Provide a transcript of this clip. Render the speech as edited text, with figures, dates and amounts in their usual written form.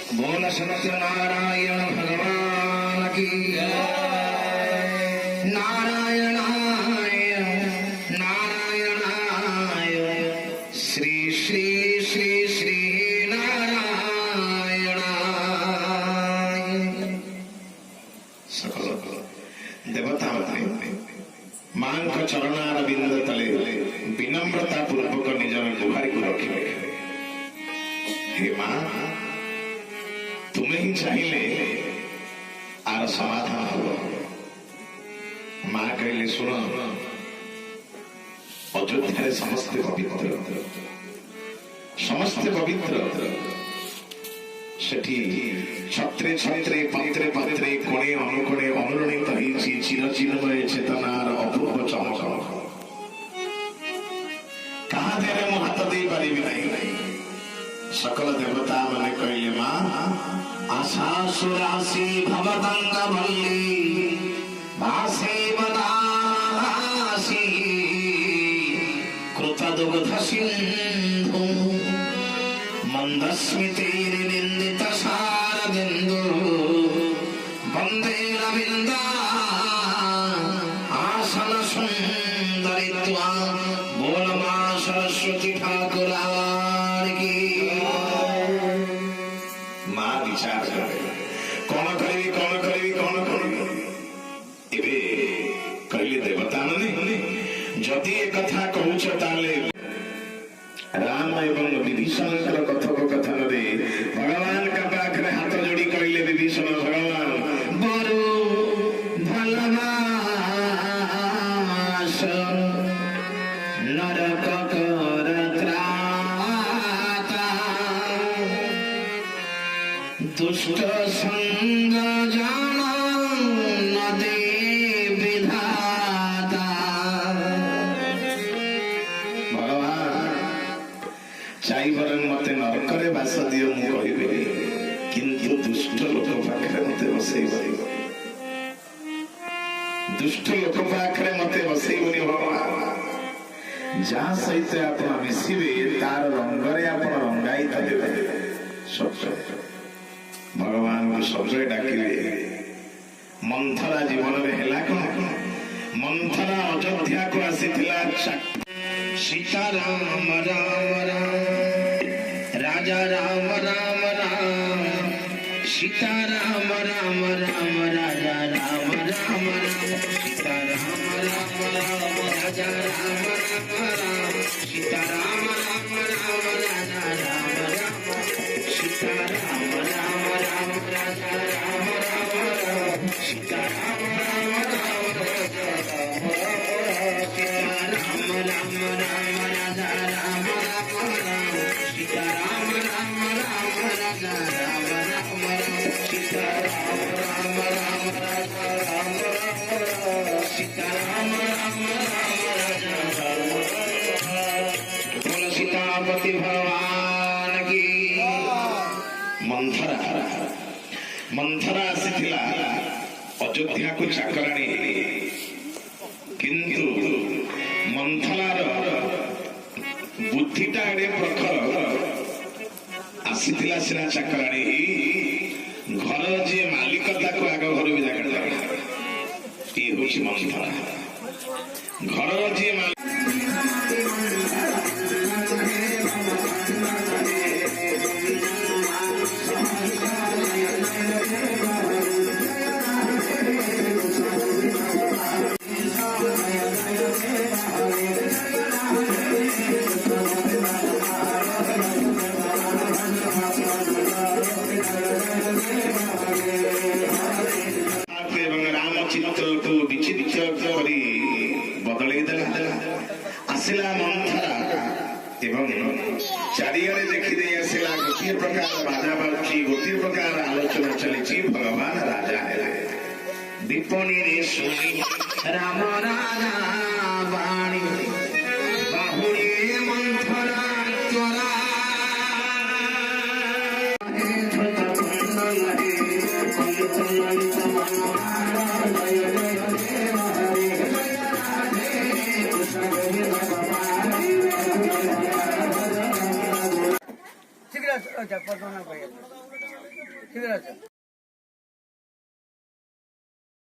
बोल सत्यनारायण भगवान की नारायणाय नारायणाय श्री श्री श्री श्री नारायणाय। सकल देवता मां को चरणार बिंद तले विनम्रता पूर्वक निजर गुहारी को रखिबे। हे मां तुम्हें ही चाहिए आर समाधान हो। मां कहले सुन अयोध्या समस्त पवित्र सेठी छत्रे छत्रे पात्रे पात्रे कोणे अनुकोणे अनुरणित होइछि चिर चिरमय चेतनार अपूर्व चमक। कहा देरे मु हाथ दे पारिबि नहीं। सकल देवता माने कहले मां आशा सुरासी भवतंग भल्ली भासे बदासी कृतदुग्ध सिंधु मंदस्मितिर्निंदित शारदिन्दु वंदे रविंदा आसन सुंदरित्वा। बोल मां सरस्वती ठाकुरान की। मां विचार करे कौन करी एबे कहले देवता माने जदि ए कथा कहूछ ताले राम एवं विभीषण कथोपकथन रे भगवान का पाखरे हाथ जोड़ी कहले विभीषण भगवान बरु भलवास नरक कर त्राता दुष्ट संग जान नदे विधाता। भगवान चाइबर मते नरकरे बास दियो मु कहिबे किंतु दुष्ट लोक पाखरे मते बसैबनी। दुष्ट लोक पाखरे मते बसैबनी। भगवान जहाँ सहित आपण मिसिबे तार रंगरे आपण रंगाई देबे। सत्य भगवान को सबसे डाकिले। मंथरा जीवन में हेला कौन? मंथरा अयोध्या को आसीथिला सीता राम राम राम राजा राम राम राम सीता राम राम राम राजा राम राम राम सीता राम राम राम राजा राम राम राम सीता राम राम राम राजा राम राम सीता राम राम राम राजा राम राम राम सीता राम राम राम राजा राम राम राम राजा राम राम राम सीता राम राम राम राजा राम राम राम सीता राम राम राम राजा राम राम सीता राम राम राम राजा राम। बोल सीतापति भगवान की। मंथरा आसीथिला अयोध्या को चाकराणी किंतु मंथरार बुद्धिटा एडे प्रखर आसीथिला सिना चाकराणी घर जे मालिक ताको आग घर भी जागा ये होची मंथरा घर जे आसला मंथरा एवं चारियारे देखी दे आसला गोटे प्रकार बाजा बाजी गोटे प्रकार आलोचना चली भगवान राजा है विपणी रे सुनी राम राजा वाणी बाहुड़ी मंथरा त्वरा किधर अच्छा